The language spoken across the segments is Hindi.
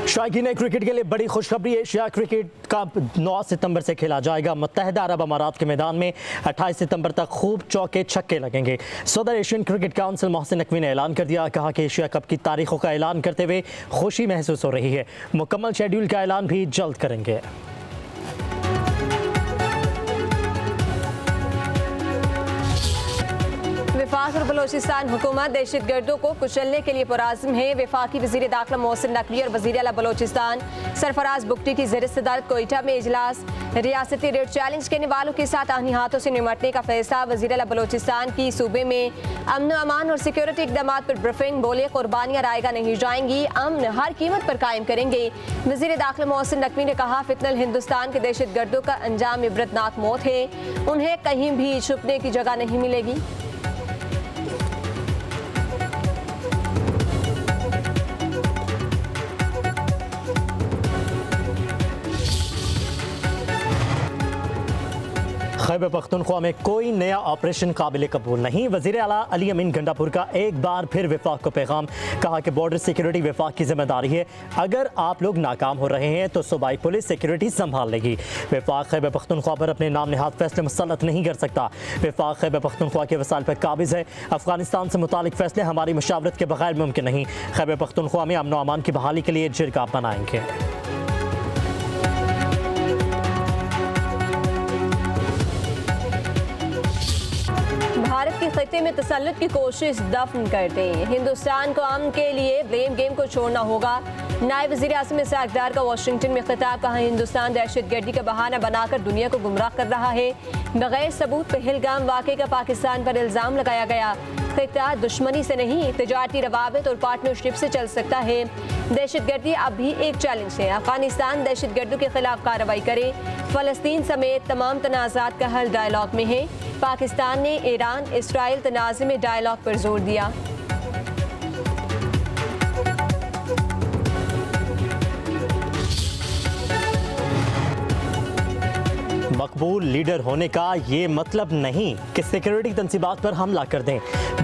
शायकीन क्रिकेट के लिए बड़ी खुशखबरी। एशिया क्रिकेट कप 9 सितंबर से खेला जाएगा। मुत्तहिदा अरब अमारात के मैदान में 28 सितंबर तक खूब चौके छक्के लगेंगे। सदर Asian cricket council Mohsin Naqvi ने ऐलान कर दिया, कहा कि एशिया कप की तारीखों का ऐलान करते हुए खुशी महसूस हो रही है। मुकम्मल शेड्यूल का ऐलान भी जल्द करेंगे। वफाक और बलोचिस्तान हुकूमत दहशतगर्दों को कुचलने के लिए पुराज़्म है। वफाकी वज़ीर दाखिला मोहसिन नकवी और वज़ीर आला बलोचिस्तान सरफराज बुगटी की ज़ेर सदारत कोयटा में इजलास। रियासती रेड चैलेंज करने वालों के साथ आहनी हाथों से निमटने का फैसला। वज़ीर आला बलोचिस्तान की सूबे में अमन अमान और सिक्योरिटी इक़दाम पर ब्रीफिंग। बोले कुर्बानियाँ रायगा नहीं जाएंगी, अमन हर कीमत पर कायम करेंगे। वज़ीर दाखिला मोहसिन नकवी ने कहा, फितनल हिंदुस्तान के दहशतगर्दों का अंजाम इबरतनाक मौत है, उन्हें कहीं भी छुपने की जगह नहीं मिलेगी। खैबर पख्तूनख्वा में कोई नया ऑपरेशन काबिल कबूल नहीं। वज़ीर आला अली अमीन गंडापुर का एक बार फिर वफाक को पैगाम, कहा कि बॉर्डर सिक्योरिटी वफाक की जिम्मेदारी है। अगर आप लोग नाकाम हो रहे हैं तो सूबाई पुलिस सिक्योरिटी संभाल लेगी। वफाक खैबर पख्तूनख्वा पर अपने नाम नहाद फैसले मुसल्लत नहीं कर सकता। वफाक खैबर पख्तूनख्वा के वसाइल पर काबिज है। अफगानिस्तान से मुतालिक फैसले हमारी मशावरत के बगैर मुमकिन नहीं। खैबर पख्तूनख्वा में अमन व अमान की बहाली के लिए जिरगा बनाएंगे। भारत के खिते में तसल्लुत की कोशिश दफन कर दें। हिंदुस्तान को अमन के लिए ब्लेम गेम को छोड़ना होगा। नायब वज़ीर आज़म इसहाक डार का वाशिंगटन में खिताब, कहा हिंदुस्तान दहशतगर्दी का बहाना बनाकर दुनिया को गुमराह कर रहा है। बगैर सबूत पहलगाम वाक़े का पाकिस्तान पर इल्ज़ाम लगाया गया। खिता दुश्मनी से नहीं, तिजारती रवाबित और पार्टनरशिप से चल सकता है। दहशतगर्दी अब भी एक चैलेंज है। अफगानिस्तान दहशतगर्दों के खिलाफ कार्रवाई करे। फ़लस्तीन समेत तमाम तनाज़ात का हल डायलॉग में है। पाकिस्तान ने ईरान इसराइल तनाज़े में डायलॉग पर जोर दिया। मकबूल लीडर होने का ये मतलब नहीं कि सिक्योरिटी तंसीबात पर हमला कर दें।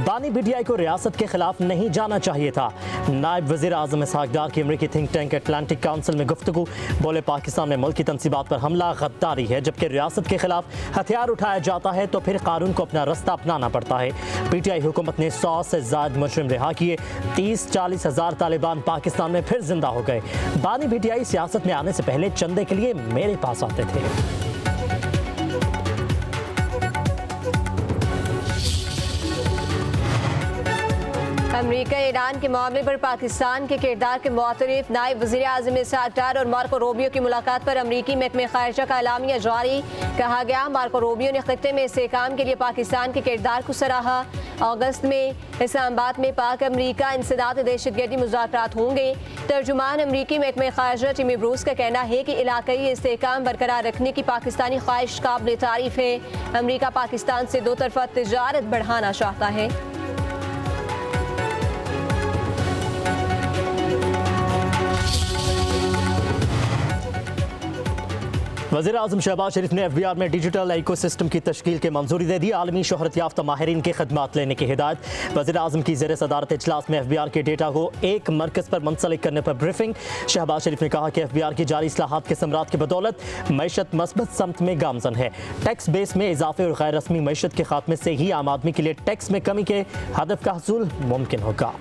बानी बीटीआई को रियासत के खिलाफ नहीं जाना चाहिए था। नायब वज़ीर आज़म इसहाक डार की अमरीकी थिंक टैंक अटलांटिक काउंसिल में गुफ्तगू, बोले पाकिस्तान में मुल्क की तंसीबात पर हमला गद्दारी है। जबकि रियासत के खिलाफ हथियार उठाया जाता है तो फिर कानून को अपना रास्ता अपनाना पड़ता है। पीटीआई हुकूमत ने 100 से ज़्यादा मुजरिम रिहा किए। 30-40 हज़ार तालिबान पाकिस्तान में फिर जिंदा हो गए। बानी बीटीआई सियासत में आने से पहले चंदे के लिए मेरे पास आते थे। अमरीका ईरान के मामले पर पाकिस्तान के किरदार के मुआतरिफ नायब वज़ीर आज़म इसहाक डार और मार्को रूबियो की मुलाकात पर अमरीकी महकमे ख़ारिजा का एलामिया जारी। कहा गया, मार्को रूबियो ने खित्ते में इस्तेहकाम के लिए पाकिस्तान के किरदार को सराहा। अगस्त में इस्लामाबाद में पाक अमरीका इंसदाद दहशतगर्दी मुज़ाकरात होंगे। तर्जुमान अमरीकी महकमे ख़ारिजा टिमी ब्रूस का कहना है कि इलाक़ाई इस्तेहकाम बरकरार रखने की पाकिस्तानी ख्वाहिश काबिल तारीफ़ है। अमरीका पाकिस्तान से दो तरफ़ा तिजारत बढ़ाना चाहता है। वज़ीर आज़म शहबाज शरीफ ने FBR में डिजिटल इकोसिस्टम की तश्कील की मंजूरी दे दी। आलमी शोहरत याफ्ता माहिरीन की खदमात लेने की हिदायत। वज़ीर आज़म की ज़ेर सदारत इजलास में FBR के डेटा को एक मरकज़ पर मुंसलिक करने पर ब्रीफिंग। शहबाज शरीफ ने कहा कि FBR की जारी इस्लाहात के समरात की बदौलत मईशत मस्बत समत में गामजन है। टैक्स बेस में इजाफे और गैर रस्मी मईशत के खात्मे से ही आम आदमी के लिए टैक्स में कमी के हदफ का हसूल मुमकिन होगा।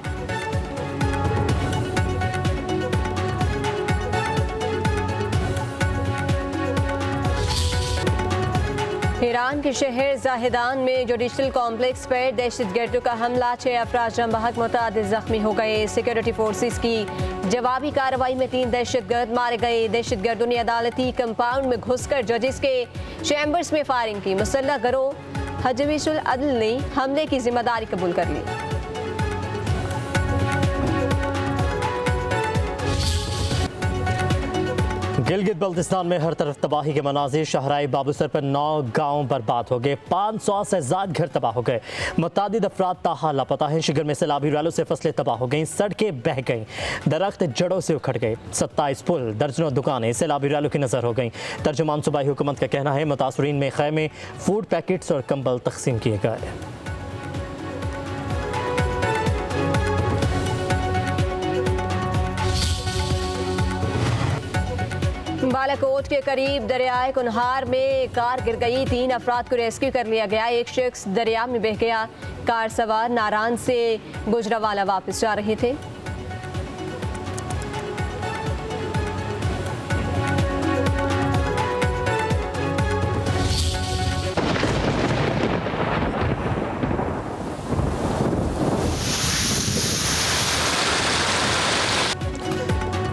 ईरान के शहर जाहिदान में जुडिशल कॉम्प्लेक्स पर दहशतगर्दों का हमला, 6 अफराद जम बहक मुतअद्दिद जख्मी हो गए। सिक्योरिटी फोर्सेस की जवाबी कार्रवाई में 3 दहशतगर्द मारे गए। दहशतगर्दों ने अदालती कंपाउंड में घुसकर जजेस के चैम्बर्स में फायरिंग की। मुसल्लह गिरोह हजवीसुल अदल ने हमले की जिम्मेदारी कबूल कर ली। गिलगित बल्तिस्तान में हर तरफ तबाही के मनाजिर। शहराई बाबूसर पर 9 गाँव बर्बाद हो गए। 500 से ज्यादा घर तबाह हो गए। मुतादिद अफराद ताहाल लापता हैं। शिगर में सैलाबी रैलों से फसलें तबाह हो गईं, सड़कें बह गईं, दरख्त जड़ों से उखड़ गए। 27 पुल, दर्जनों दुकानें सैलाबी रैलों की नजर हो गईं। तर्जुमान सूबाई हुकूमत का कहना है मुतासरीन में खैमे, फूड पैकेट्स और कंबल तकसीम किए गए। बालाकोट के करीब दरियाए कुनहार में कार गिर गई, 3 अफराद को रेस्क्यू कर लिया गया। एक शख्स दरिया में बह गया। कार सवार नारायण से गुजरावाला वापस जा रहे थे।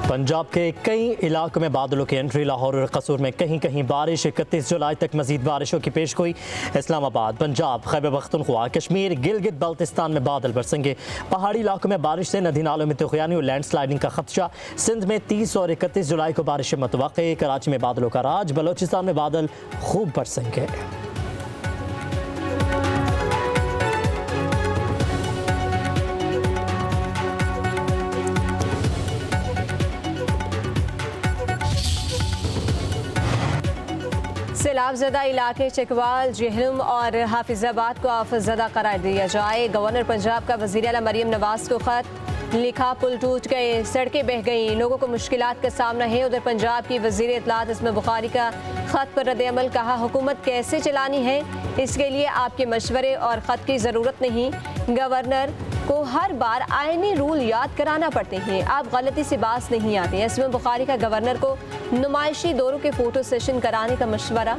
पंजाब के कई इलाकों में बादलों की एंट्री। लाहौर और कसूर में कहीं कहीं बारिश। 31 जुलाई तक मजीद बारिशों की पेशगोई। इस्लामाबाद, पंजाब, खैबर पख्तूनख्वा, कश्मीर, गिलगित बल्तिस्तान में बादल बरसेंगे। पहाड़ी इलाकों में बारिश से नदी नालों में तुगयानी और लैंडस्लाइडिंग का खदशा। सिंध में 30 और 31 जुलाई को बारिशें मुतवक्के। कराची में बादलों का राज। बलोचिस्तान में बादल खूब बरसेंगे। सैलाबज़दा इलाके चकवाल, जेहलम और हाफिजाबाद को आफतज़दा करार दिया जाए। गवर्नर पंजाब का वज़ीर आला मरीम नवाज को ख़त लिखा। पुल टूट गए, सड़कें बह गईं, लोगों को मुश्किलात का सामना है। उधर पंजाब की वज़ीर इत्तलात इस्मा बुखारी का ख़त पर रद्द-ए-अमल। कहा, हुकूमत कैसे चलानी है इसके लिए आपके मशवरे और ख़त की ज़रूरत नहीं। गवर्नर को हर बार आईनी रूल याद कराना पड़ते हैं, आप गलती से बाज नहीं आते। इस्मा बुखारी का गवर्नर को नुमाइशी दौरों के फ़ोटो सेशन कराने का मशवरा।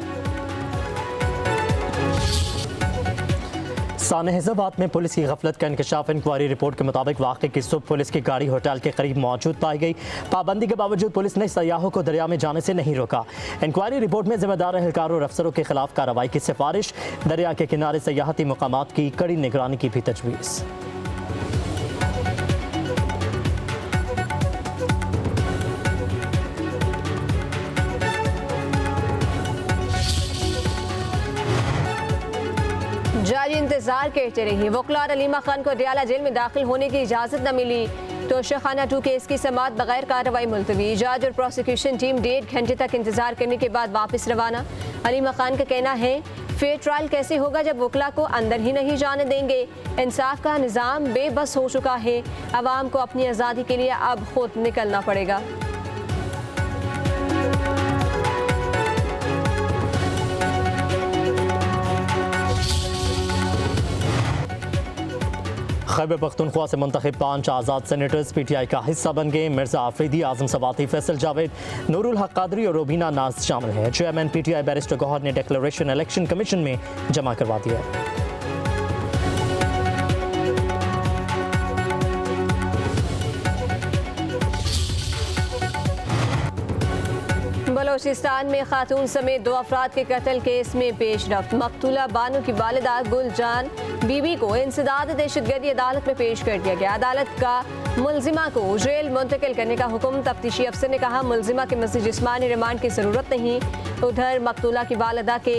सानहज़ाबाद में पुलिस की गफलत का इंकशाफ। इंक्वायरी रिपोर्ट के मुताबिक वाक़े की सुबह पुलिस की गाड़ी होटल के करीब मौजूद पाई गई। पाबंदी के बावजूद पुलिस ने सयाहों को दरिया में जाने से नहीं रोका। इंक्वायरी रिपोर्ट में जिम्मेदार एहलकारों और अफसरों के खिलाफ कार्रवाई की सिफारिश। दरिया के किनारे सयाहती मकामात की कड़ी निगरानी की भी तजवीज़। जारी इंतजार करते रही। वकला और अलीमा खान को अडयाला जेल में दाखिल होने की इजाज़त न मिली तो शाखाना 2 केस की समाअत बगैर कार्रवाई मुलतवी। जज और प्रोसिक्यूशन टीम 1.5 घंटे तक इंतजार करने के बाद वापस रवाना। अलीमा खान का कहना है, फेयर ट्रायल कैसे होगा जब वकला को अंदर ही नहीं जाने देंगे। इंसाफ का निज़ाम बेबस हो चुका है। अवाम को अपनी आज़ादी के लिए अब खुद निकलना पड़ेगा। खैबर पख्तूनख्वा से मुंतखब 5 आज़ाद सेनेटर्स PTI का हिस्सा बन गए। मिर्जा आफरीदी, आज़म सवाती, फैसल जावेद, नूरुल हक कादरी और रोबीना नाज शामिल हैं। चेयरमैन PTI बैरिस्टर गौहर ने डिक्लेरेशन इलेक्शन कमीशन में जमा करवा दिया। बलोचिस्तान में खातून समेत 2 अफराद के कत्ल केस में पेशरफ्त। मकतूला बानो की वालिदा गुलजान बीबी को इंसदाद दहशतगर्दी अदालत में पेश कर दिया गया। अदालत का मुलजिमा को जेल मुंतकिल करने का हुक्म। तफ्तीशी अफसर ने कहा, मुलजिमा के मज़ीद जिस्मानी रिमांड की ज़रूरत नहीं। उधर मकतूला की वालिदा के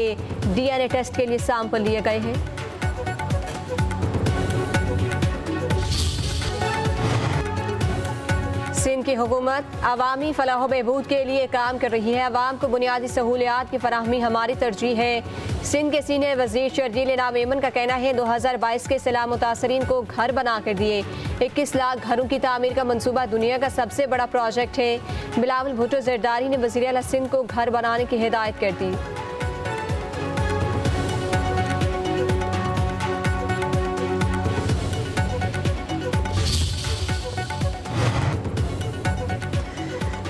DNA टेस्ट के लिए सैंपल लिए गए हैं। सिंध की हुकूमत अवामी फलाह बहबूद के लिए काम कर रही है। अवाम को बुनियादी सहूलियात की फराहमी हमारी तरजीह है। सिंध के सीनियर वज़ीर शर्जील इनाम एमन का कहना है, 2022 के सैलाब मुतासरीन को घर बना कर दिए। 21 लाख घरों की तामीर का मंसूबा दुनिया का सबसे बड़ा प्रोजेक्ट है। बिलावल भुट्टो जरदारी ने वज़ीर आला सिंध को घर बनाने की हिदायत कर दी।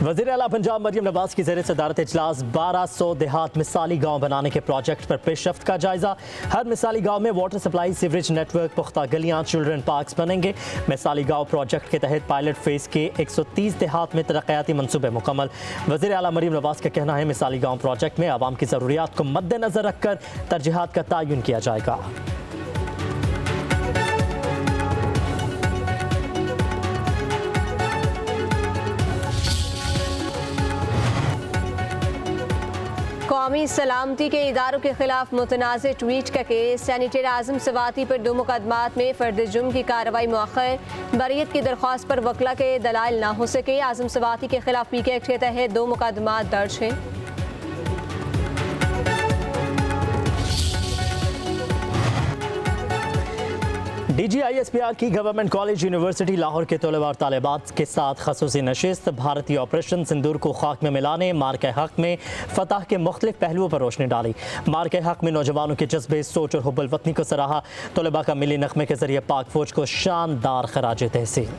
वज़ीर आला पंजाब मरीम नवाज की ज़ेर सदारत इजलास 1200 देहात मिसाली गाँव बनाने के प्रोजेक्ट पर पेशरफ्त का जायजा। हर मिसाली गाँव में वाटर सप्लाई, सीवरेज नेटवर्क, पुख्ता गलियाँ, चिल्ड्रन पार्क्स बनेंगे। मिसाली गाँव प्रोजेक्ट के तहत पायलट फेज़ के 130 देहात में तरक्याती मनसूबे मुकम्मल। वज़ीर आला मरीम नवाज का कहना है, मिसाली गाँव प्रोजेक्ट में आवाम की ज़रूरियात को मद्देनज़र रखकर तरजीहात का तयन किया जाएगा। कौमी सलामती के इदारों के खिलाफ मुतनाज़ ट्वीट का केस। सैनिटर आज़म सवाती पर 2 मुकदमात में फर्द जुर्म की कार्रवाई मुअख्खर। बरियत की दरख्वास्त पर वकला के दलाइल ना हो सके। आज़म सवाती के खिलाफ PK एक्ट के तहत 2 मुकदमात दर्ज हैं। DGISPR की गवर्नमेंट कॉलेज यूनिवर्सिटी लाहौर के तलबा और तालिबात के साथ खसूसी नशिस्त भारतीय ऑपरेशन सिंदूर को खाक में मिलाने मार्के हक में फतह के मुख्तलिफ पहलुओं पर रोशनी डाली। मार्के हक में नौजवानों के जज्बे, सोच और हुब्बुल वतनी को सराहा। तलबा का मिली नगमे के जरिए पाक फौज को शानदार खराज तहसीन।